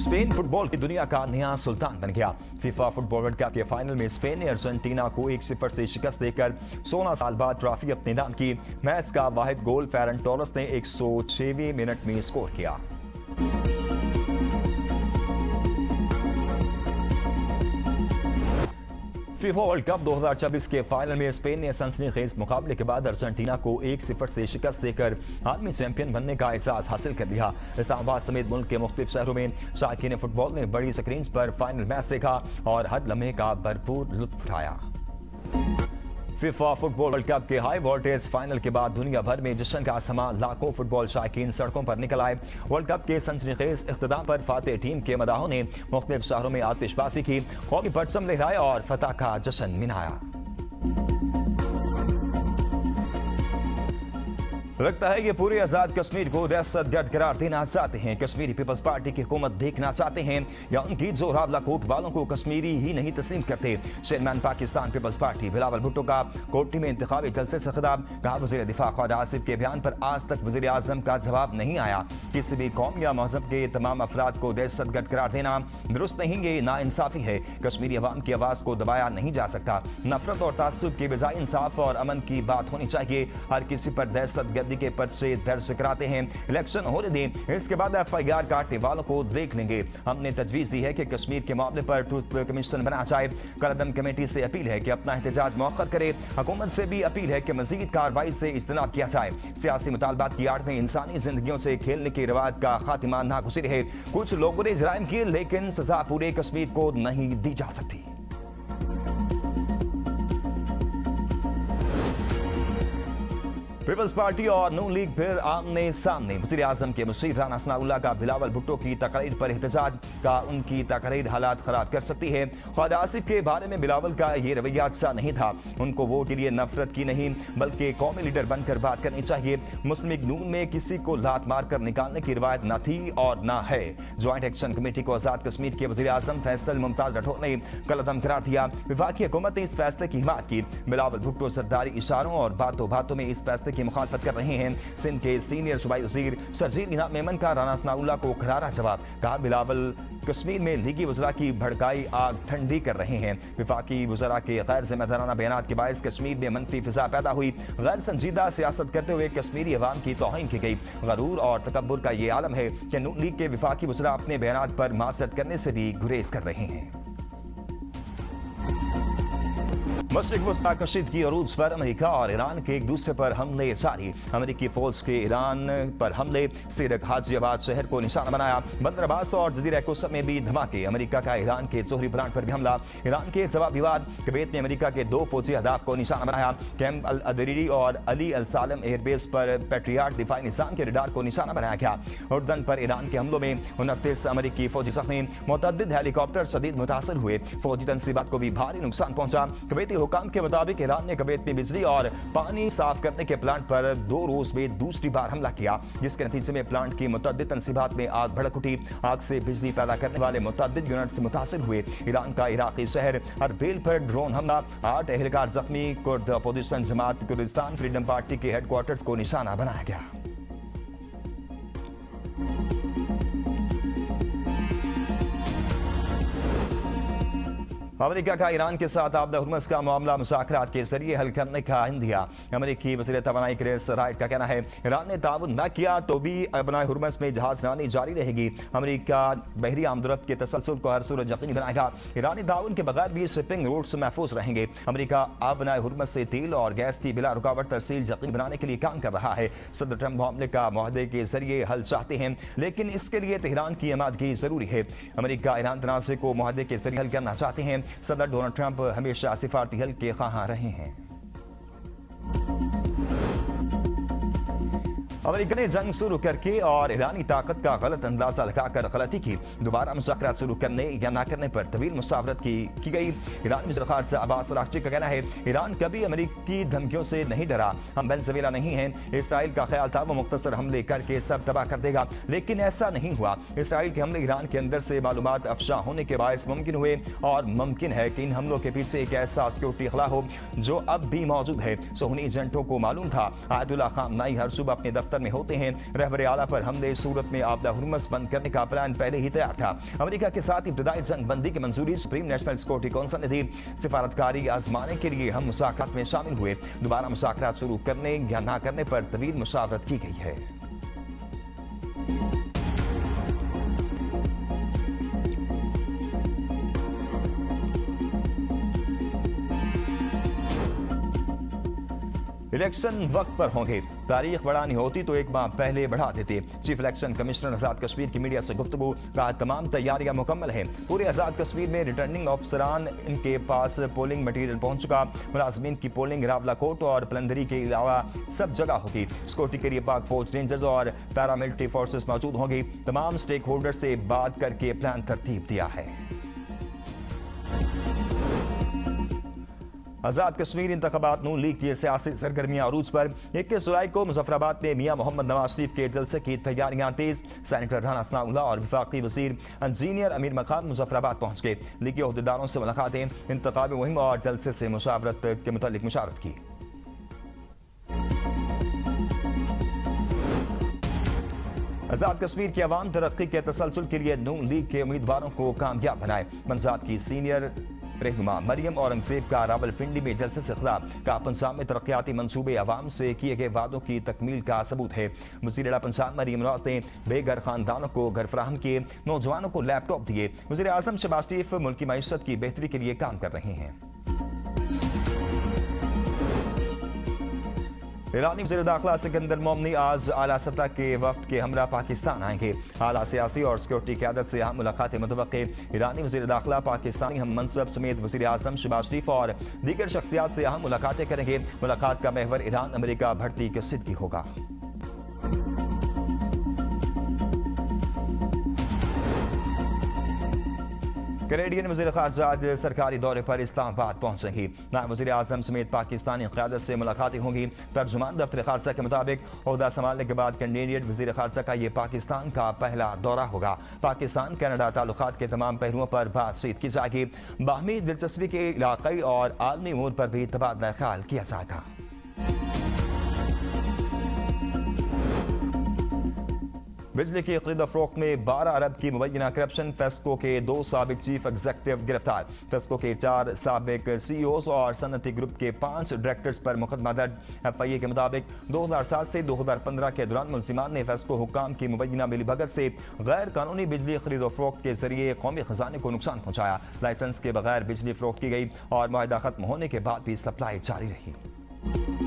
Spain football की दुनिया का नया सुल्तान बन गया। फीफा फुटबॉल वर्ल्ड कप के फाइनल में स्पेन ने अर्जेंटीना को 1-0 से शिकस्त देकर 16 साल बाद ट्रॉफी अपने नाम की। मैच का वाहिद गोल फेरन टोरस ने 106वें मिनट में स्कोर किया। फीफा वर्ल्ड कप 2024 के फाइनल में स्पेन ने सनसनीखेज मुकाबले के बाद अर्जेंटीना को 1-0 से शिकस्त देकर आलमी चैंपियन बनने का एहसास हासिल कर लिया। इस्लामाबाद समेत मुल्क के मुख्तलिफ शहरों में शायकीन फुटबॉल ने बड़ी स्क्रीन पर फाइनल मैच देखा और हर लम्हे का भरपूर लुत्फ उठाया। फीफा फुटबॉल वर्ल्ड कप के हाई वोल्टेज फाइनल के बाद दुनिया भर में जश्न का समा, लाखों फुटबॉल शायकीन सड़कों पर निकल आए। वर्ल्ड कप के सनसनीखेज इख्तिताम पर फातेह टीम के मदाहों ने मुख्तलिफ शहरों में आतिशबाजी की, कौमी परचम लहराए और फतह का जश्न मनाया। लगता है ये पूरे आजाद कश्मीर को दहशतगर्द करार देना चाहते हैं। कश्मीरी पीपल्स पार्टी की हुकूमत देखना चाहते हैं या उनकी जोरावला कोट वालों को कश्मीरी ही नहीं तस्लीम करते। चेयरमैन पाकिस्तान पीपल्स पार्टी बिलावल भुट्टो का कोटी में इंतखाबी जलसे से खिताब। कहा, वज़ीर दिफा ख्वाजा आसिफ के बयान पर आज तक वज़ीर आज़म का जवाब नहीं आया। किसी भी कौम या मजहब के तमाम अफराद को दहशतगर्द करार देना दुरुस्त नहीं, ये नाइंसाफी है। कश्मीरी अवाम की आवाज़ को दबाया नहीं जा सकता। नफरत और तासुब के बजाय इंसाफ और अमन की बात होनी चाहिए। हर किसी पर दहशतगर्द के पर्चे दर्ज कराते हैं, इलेक्शन होने दें, इसके बाद एफआईआर काटने वालों को देख लेंगे। हमने तजवीज दी है कि कश्मीर के मामले पर ट्रूथ कमीशन बनाया जाए। कलदम कमेटी से अपील है कि अपना एहतजाज मौखर करे। हुकूमत से भी अपील है कि मजीद कार्रवाई से इज्तनाब किया जाए। सियासी मुतालबात की आड़ में इंसानी जिंदगियों से खेलने के रिवाज का खात्मा नागुज़िर है। कुछ लोगों ने जराइम किए, लेकिन सजा पूरे कश्मीर को नहीं दी जा सकती। पीपल्स पार्टी और नून लीग फिर आमने सामने। वज़ीर आज़म के मुशीर राना सनाउल्लाह का बिलावल भुट्टो की तकरीर पर एहतजाज का, उनकी तकरीर हालात खराब कर सकती है। ख्वाजा आसिफ के बारे में बिलावल का ये रवैया अच्छा नहीं था। उनको वोट के लिए नफरत की नहीं बल्कि कौमी लीडर बनकर बात करनी चाहिए। मुस्लिम लीग नून में किसी को लात मार कर निकालने की रिवायत न थी और न है। ज्वाइंट एक्शन कमेटी को आजाद कश्मीर के वज़ीर आज़म फैसल मुमताज राठौर ने कलअदम करार दिया। विफाकी हुकूमत ने इस फैसले की हिमायत की। बिलावल भुट्टो सरदारी इशारों और बातों बातों में इस फैसले की मुखालफत कर रहे हैं। सिंध के सीनियर सूबाई वजीर शर्जील इनाम मेमन का राना सनाउल्लाह को करारा जवाब। कहा, बिलावल कश्मीर में लीगी वज़रा की भड़काई आग ठंडी कर रहे हैं। विफाकी वज़रा के गैर जिम्मेदाराना बयानात के बायस कश्मीर में मनफी फिजा पैदा हुई। गैर संजीदा सियासत करते हुए कश्मीरी अवाम की तौहीन की गई। गरूर और तकब्बुर का ये आलम है कि नून लीग के विफाकी वज़रा अपने बयानात पर मासरत करने से भी गुरेज कर रहे हैं। मशरिक वस्ता कशीदगी अरूज पर अमेरिका और ईरान के एक दूसरे पर हमले जारी। अमेरिकी फौज के ईरान पर हमले, सिरक हाजियाबाद शहर को निशाना बनाया। बंदर अब्बास और जजीरा कोसम में भी धमाके। अमेरिका का ईरान के जोहरी प्लांट पर भी हमला। ईरान के जवाबी वार। कुवैत में अमेरिका के 2 फौजी अहदाफ को निशाना बनाया। कैंप अल अदरीरी और अली अल सालम एयरबेस पर पैट्रियाट दिफाई निज़ाम के रडार को निशाना बनाया गया। उर्दन पर ईरान के हमलों में 29 अमेरिकी फौजी जख्मी। मुतअद्दिद हेलीकॉप्टर शदीद मुतासर हुए। फौजी तनसीबात को भी भारी नुकसान पहुंचा। कुवैती हुकाम के मुताबिक ईरान ने कुवैत में बिजली और पानी साफ करने के प्लांट पर 2 रोज में दूसरी बार हमला किया, जिसके नतीजे में प्लांट की मुतअद्दिद तनसीबात में आग भड़क उठी। आग से बिजली पैदा करने वाले मुतअद्दिद यूनिट से मुतासिर हुए। ईरान का इराकी शहर अरबिल पर ड्रोन हमला, 8 एहलकार जख्मी। कुर्द अपोजिशन जमात कुर्दिस्तान फ्रीडम पार्टी के हेडक्वार्टर्स को निशाना बनाया गया। अमेरिका का ईरान के साथ आपदा हुर्मस का मामला मुज़ाकरात के जरिए हल करने का इंदिया। अमेरिकी वज़ीर तवानाई क्रिस राइट का कहना है, ईरान ने ताउन न किया तो भी अपना हुर्मस में जहाजरानी जारी रहेगी। अमेरिका बहरी आमदरफ्त के तसलसल को हर सूरत यकीनी बनाएगा। ईरानी ताउन के बगैर भी शिपिंग रूट्स महफूज रहेंगे। अमेरिका अपना हुर्मस से तेल और गैस की बिला रुकावट तरसील यकीनी बनाने के लिए काम कर रहा है। सदर ट्रंप मामले का मुआहदे के जरिए हल चाहते हैं, लेकिन इसके लिए तेहरान की आमादगी जरूरी है। अमेरिका ईरान तनाज़े को मुआहदे के जरिए हल करना चाहते हैं। सदर डोनाल्ड ट्रंप हमेशा सिफारती हल के ख्वाह रहे हैं। अमेरिका ने जंग शुरू करके और ईरानी ताकत का गलत अंदाजा लगाकर गलती की। दोबारा मुज़ाकरात शुरू करने या ना करने पर तवील मुशावरत की गई। ईरानी वज़ीर ख़ारिजा अब्बास अराग़ची का कहना है, ईरान कभी अमेरिकी धमकियों से नहीं डरा। हम वेनेज़ुएला नहीं हैं। इसराइल का ख्याल था वो मुख्तसर हमले करके सब तबाह कर देगा, लेकिन ऐसा नहीं हुआ। इसराइल के हमले ईरान के अंदर से मालूमात अफशा होने के बायस मुमकिन हुए और मुमकिन है कि इन हमलों के पीछे एक ऐसा सिक्योरिटी खला हो जो अब भी मौजूद है। सुन्नी एजेंटों को मालूम था। आयतुल्लाह ख़ामनेई हर सुबह अपने दफ्तर दफ्तर में होते हैं। रहबर आला पर हमले सूरत में आपदा हुरमस बंद करने का प्लान पहले ही तैयार था। अमेरिका के साथ इब्तदाई जंग बंदी की मंजूरी सुप्रीम नेशनल सिक्योरिटी काउंसिल ने दी। सिफारतकारी आजमाने के लिए हम मुज़ाकरात में शामिल हुए। दोबारा मुज़ाकरात शुरू करने या ना करने पर तवील मुशावरत की गई है। इलेक्शन वक्त पर होंगे। तारीख बढ़ानी होती तो एक माह पहले बढ़ा देते। चीफ इलेक्शन कमिश्नर आजाद कश्मीर की मीडिया से गुफ्तगू, कहा तमाम तैयारियां मुकम्मल हैं। पूरे आजाद कश्मीर में रिटर्निंग ऑफिसरान इनके पास पोलिंग मटीरियल पहुंच चुका। मुलाजमीन की पोलिंग रावला कोट और पलंदरी के अलावा सब जगह होगी। सिक्योरिटी के लिए पाक फौज, रेंजर्स और पैरामिलिट्री फोर्सेस मौजूद होंगी। तमाम स्टेक होल्डर से बात करके प्लान तरतीब दिया है। आजाद कश्मीर इंतखाबात नून लीग की सियासी सरगर्मियां अरूज पर। 21 जुलाई को मुजफ्फराबाद में मियां मोहम्मद नवाज शरीफ के जलसे की तैयारियां तेज। सेनेटर राणा सनाउल्लाह और वफाकी वजीर इंजीनियर अमीर मकान मुजफ्फराबाद पहुंच गए। लीगी अहदेदारों से मुलाकातें, इंतखाबी मुहिम और जलसे से मुशावरत के मुतालिक मुशावरत की। आजाद कश्मीर की अवाम तरक्की के तसलसल के लिए नून लीग के उम्मीदवारों को कामयाब बनाए। पंजाब की सीनियर रहनुमा मरियम औरंगजेब का रावलपिंडी में जलसे से खिताब, का पंजाब में तरक्याती मंसूबे अवाम से किए गए वादों की तकमील का सबूत है। वज़ीर आला पंजाब मरियम नवाज ने बेघर खानदानों को घर फराहम किए, नौजवानों को लैपटॉप दिए। वज़ीर आज़म शहबाज शरीफ मुल्क की मईशत की बेहतरी के लिए काम कर रहे हैं। ईरानी वज़ीर दाखिला सिकंदर मोमनी आज आला सतह के वफ्द के हमरा पाकिस्तान आएंगे। आला सियासी और सिक्योरिटी क़यादत से अहम मुलाकातें मुतवक्के। ईरानी वज़ीर दाखिला पाकिस्तानी हम मनसब समेत वज़ीर आज़म शहबाज शरीफ और दीगर शख्सियात से अहम मुलाकातें करेंगे। मुलाकात का महवर ईरान अमेरिका बढ़ती कसीदगी होगा। कैनेडियन वज़ीर ख़ारजा आज सरकारी दौरे पर इस्लामाबाद पहुंचेंगी। नायब वज़ीर आज़म समेत पाकिस्तानी क़यादत से मुलाकातें होंगी। तर्जुमान दफ्तर ख़ारजा के मुताबिक ओहदा संभालने के बाद कैनेडियन वज़ीर ख़ारजा का ये पाकिस्तान का पहला दौरा होगा। पाकिस्तान कनाडा ताल्लुकात के तमाम पहलुओं पर बातचीत की जाएगी। बाहमी दिलचस्पी के इलाक़ाई और आलमी अमूर पर भी तबादला ख्याल किया जाएगा। बिजली की खरीद फरोख्त में 12 अरब की मुबैना करप्शन। फेस्को के 2 साबिक चीफ एग्जीक्यूटिव गिरफ्तार। फेस्को के 4 साबिक सीईओज और सनती ग्रुप के 5 डायरेक्टर्स पर मुकदमा दर्ज। FIA के मुताबिक 2007 से 2015 के दौरान मुलजिमान ने फेस्को हुक्काम की मुबैना मिलीभगत से गैर कानूनी बिजली खरीद फरोख्त के जरिए कौमी खजाने को नुकसान पहुंचाया। लाइसेंस के बगैर बिजली फरोख्त की गई और मुआहदा खत्म होने के बाद भी सप्लाई जारी रही।